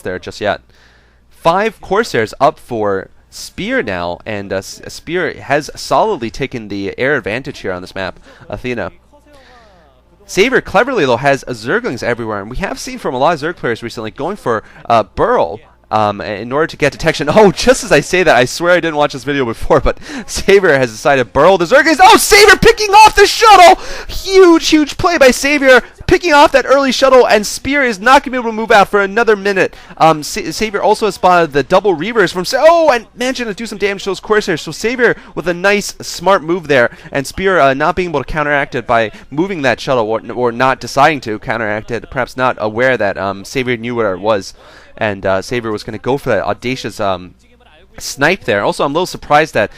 there just yet. 5 Corsairs up for Spear now, and Spear has solidly taken the air advantage here on this map, Athena. Savior cleverly though has Zerglings everywhere, and we have seen from a lot of Zerg players recently going for Burrow in order to get detection. Oh, just as I say that, I swear I didn't watch this video before, but Savior has decided to burrow the Zerglings. Oh, Savior picking off the shuttle! Huge play by Savior, picking off that early shuttle, and Spear is not going to be able to move out for another minute. Savior also has spotted the double Reavers from... Oh, and managed to do some damage to those Corsairs. So Savior with a nice, smart move there, and Spear not being able to counteract it by moving that shuttle, or not deciding to counteract it, perhaps not aware that Savior knew where it was. And Savior was going to go for that audacious snipe there. Also, I'm a little surprised that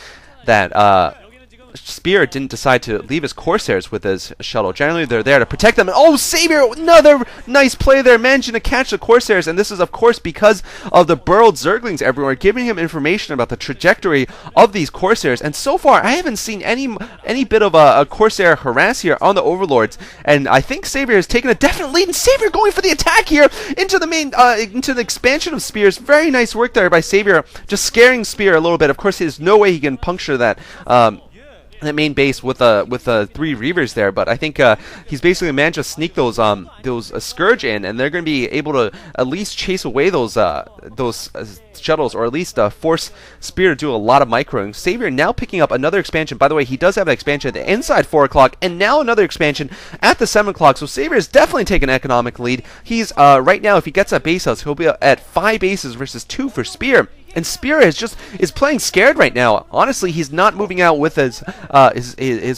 Spear didn't decide to leave his Corsairs with his shuttle. Generally, they're there to protect them. And oh, Savior, another nice play there, managing to catch the Corsairs. And this is, of course, because of the burrowed Zerglings everywhere, giving him information about the trajectory of these Corsairs. And so far, I haven't seen any bit of a Corsair harass here on the Overlords. And I think Savior has taken a definite lead. And Savior going for the attack here into the main, into the expansion of Spears. Very nice work there by Savior, just scaring Spear a little bit. Of course, there's no way he can puncture that main base with 3 Reavers there, but I think he's basically managed to sneak those Scourge in, and they're going to be able to at least chase away those shuttles, or at least force Spear to do a lot of microing. Savior now picking up another expansion. By the way, he does have an expansion at the inside 4 o'clock, and now another expansion at the 7 o'clock. So Savior is definitely taking an economic lead. He's right now, if he gets that base house, he'll be at 5 bases versus 2 for Spear. And Spear is playing scared right now. Honestly, he's not moving out with his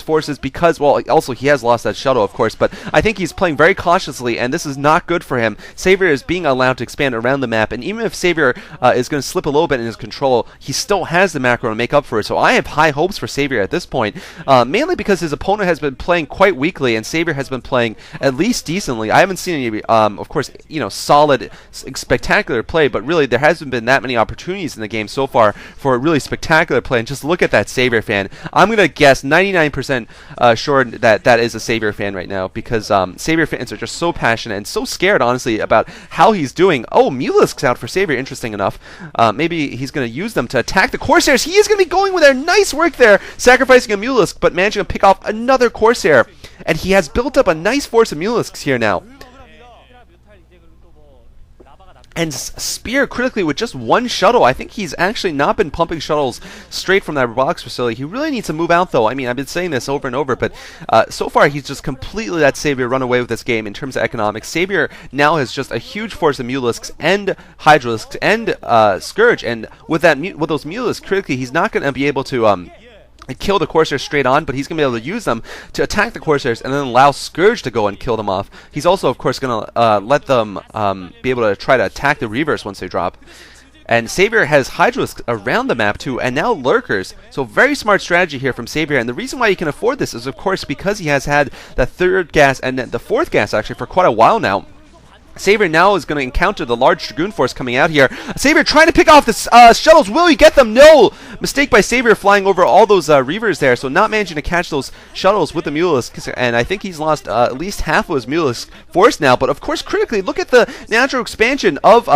forces because, well, also he has lost that shuttle, of course, but I think he's playing very cautiously, and this is not good for him. Savior is being allowed to expand around the map, and even if Savior is going to slip a little bit in his control, he still has the macro to make up for it. So I have high hopes for Savior at this point, mainly because his opponent has been playing quite weakly, and Savior has been playing at least decently. I haven't seen any, of course, solid, spectacular play, but really there hasn't been that many opportunities in the game so far for a really spectacular play. And just look at that Savior fan. I'm going to guess 99% sure that is a Savior fan right now, because Savior fans are just so passionate and so scared, honestly, about how he's doing. Oh, Mulisk's out for Savior, interesting enough. Maybe he's going to use them to attack the Corsairs. He is going to be going with their nice work there, sacrificing a Mulisk, but managing to pick off another Corsair. And he has built up a nice force of Mulisks here now. And Spear critically with just 1 shuttle. I think he's actually not been pumping shuttles straight from that robotics facility. He really needs to move out, though. I mean, I've been saying this over and over, but so far he's just completely let Savior run away with this game in terms of economics. Savior now has just a huge force of Mulisks and Hydralisks and Scourge, and with those Mulisks, critically, he's not going to be able to kill the Corsairs straight on, but he's going to be able to use them to attack the Corsairs and then allow Scourge to go and kill them off. He's also, of course, going to let them be able to try to attack the Reavers once they drop. And Savior has Hydralisks around the map too, and now Lurkers. So very smart strategy here from Savior, and the reason why he can afford this is, of course, because he has had the 3rd gas and the 4th gas actually for quite a while now. Savior now is going to encounter the large Dragoon force coming out here. Savior trying to pick off the shuttles. Will he get them? No! Mistake by Savior flying over all those Reavers there, so not managing to catch those shuttles with the Mulisk. And I think he's lost at least half of his Mulisk force now. But of course, critically, look at the natural expansion of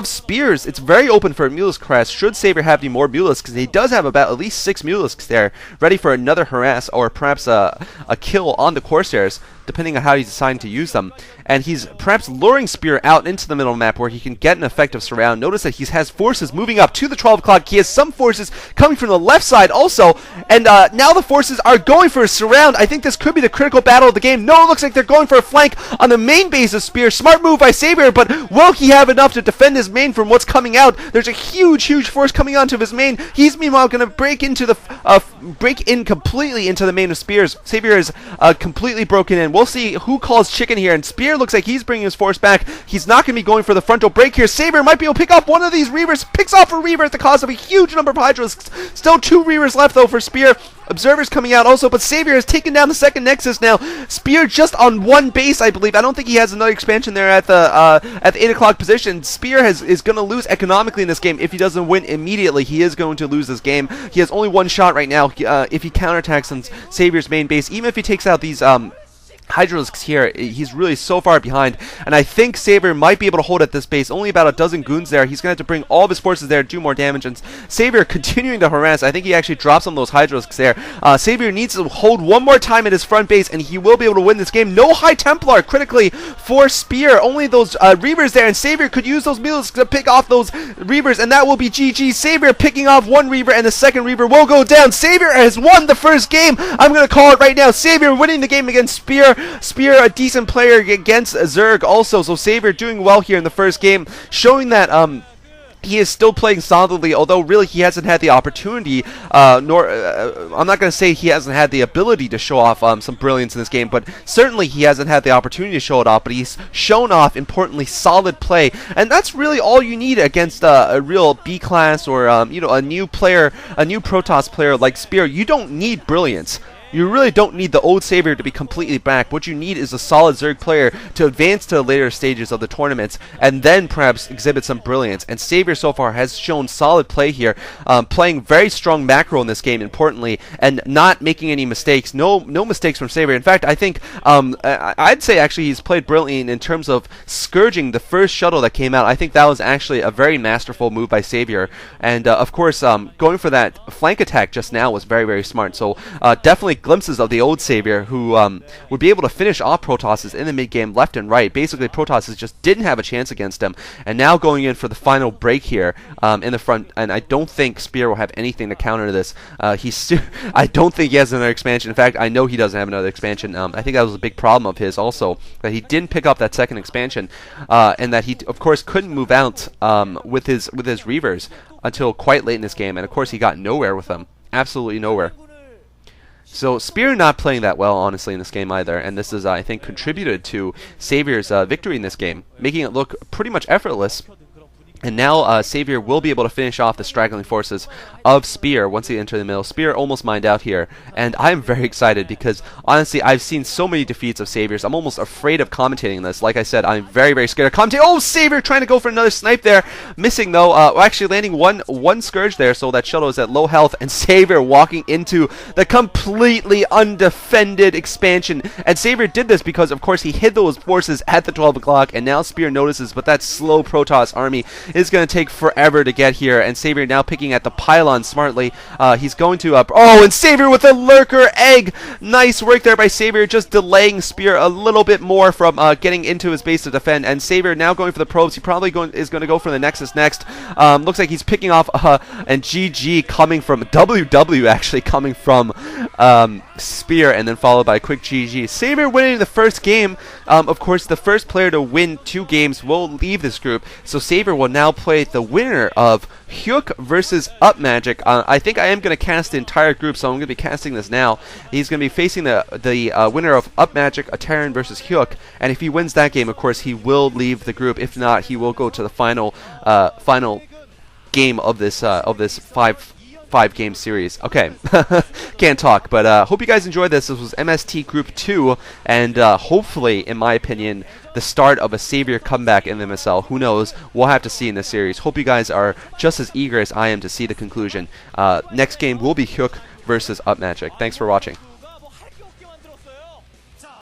Spears. It's very open for a Mulisk harass should Savior have any more Mulisks, because he does have about at least 6 Mulisks there, ready for another harass or perhaps a kill on the Corsairs, depending on how he's deciding to use them. And he's perhaps luring Spear out into the middle of the map where he can get an effective surround. Notice that he has forces moving up to the 12 o'clock. He has some forces coming from the left side also. And now the forces are going for a surround. I think this could be the critical battle of the game. No, it looks like they're going for a flank on the main base of Spear. Smart move by Savior, but will he have enough to defend his main from what's coming out? There's a huge force coming onto his main. He's meanwhile going to break in completely into the main of Spears. Savior is completely broken in. We'll see who calls chicken here, and Spear looks like he's bringing his force back. He's not going to be going for the frontal break here. Savior might be able to pick off one of these Reavers. Picks off a Reaver at the cost of a huge number of Hydralisks. Still 2 Reavers left, though, for Spear. Observers coming out also, but Savior has taken down the 2nd Nexus now. Spear just on 1 base, I believe. I don't think he has another expansion there at the 8 o'clock position. Spear is going to lose economically in this game if he doesn't win immediately. He is going to lose this game. He has only 1 shot right now if he counterattacks on Savior's main base. Even if he takes out these Hydralisks here, he's really so far behind, and I think Savior might be able to hold at this base. Only about a dozen goons there. He's going to have to bring all of his forces there to do more damage, and Savior continuing to harass. I think he actually drops some of those Hydralisks there. Savior needs to hold one more time at his front base, and he will be able to win this game. No High Templar critically for Spear. Only those Reavers there, and Savior could use those Mules to pick off those Reavers, and that will be GG. Savior picking off one Reaver, and the second Reaver will go down. Savior has won the first game. I'm going to call it right now. Savior winning the game against Spear. Spear, a decent player against Zerg also, so Savior doing well here in the first game, showing that he is still playing solidly, although really he hasn't had the opportunity, I'm not going to say he hasn't had the ability to show off some brilliance in this game, but certainly he hasn't had the opportunity to show it off, but he's shown off, importantly, solid play, and that's really all you need against a real B-class or, you know, a new player, a new Protoss player like Spear. You don't need brilliance. You really don't need the old Savior to be completely back. What you need is a solid Zerg player to advance to the later stages of the tournaments and then perhaps exhibit some brilliance. And Savior so far has shown solid play here, playing very strong macro in this game, importantly, and not making any mistakes. No mistakes from Savior. In fact, I think I'd say actually he's played brilliantly in terms of scourging the first shuttle that came out. I think that was actually a very masterful move by Savior. And of course, going for that flank attack just now was very, very smart. So definitely glimpses of the old Savior who would be able to finish off Protosses in the mid game left and right. Basically, Protosses just didn't have a chance against him, and now going in for the final break here in the front, and I don't think Spear will have anything to counter this. I don't think he has another expansion. In fact, I know he doesn't have another expansion. I think that was a big problem of his also, that he didn't pick up that second expansion, and that he of course couldn't move out with his Reavers until quite late in this game, and of course he got nowhere with them. Absolutely nowhere. So Spear not playing that well, honestly, in this game either, and this is, I think, contributed to Savior's victory in this game, making it look pretty much effortless. And now Savior will be able to finish off the straggling forces of Spear once he enters the middle. Spear almost mined out here, and I'm very excited because, honestly, I've seen so many defeats of Saviors. I'm almost afraid of commentating this. Like I said, I'm very, very scared of commentating. Oh, Savior trying to go for another snipe there. Missing, though. Actually landing one Scourge there, so that shuttle is at low health, and Savior walking into the completely undefended expansion. And Savior did this because, of course, he hid those forces at the 12 o'clock, and now Spear notices, but that slow Protoss army is going to take forever to get here, and Savior now picking at the pylon smartly. He's going to oh, and Savior with a lurker egg. Nice work there by Savior, just delaying Spear a little bit more from getting into his base to defend. And Savior now going for the probes. He probably is going to go for the Nexus next. Looks like he's picking off and GG coming from WW, actually coming from Spear, and then followed by a quick GG. Savior winning the first game. Of course, the first player to win 2 games will leave this group, so Savior will now play the winner of Hyuk versus Upmagic. I think I am going to cast the entire group, so I'm going to be casting this now. He's going to be facing the winner of Upmagic, Athena versus Hyuk, and if he wins that game, of course, he will leave the group. If not, he will go to the final game of this five-game series. Okay, can't talk, but hope you guys enjoyed this. This was MST Group 2, and hopefully, in my opinion, the start of a Savior comeback in the MSL. Who knows? We'll have to see in this series. Hope you guys are just as eager as I am to see the conclusion. Next game will be Hyuk versus Upmagic. Thanks for watching.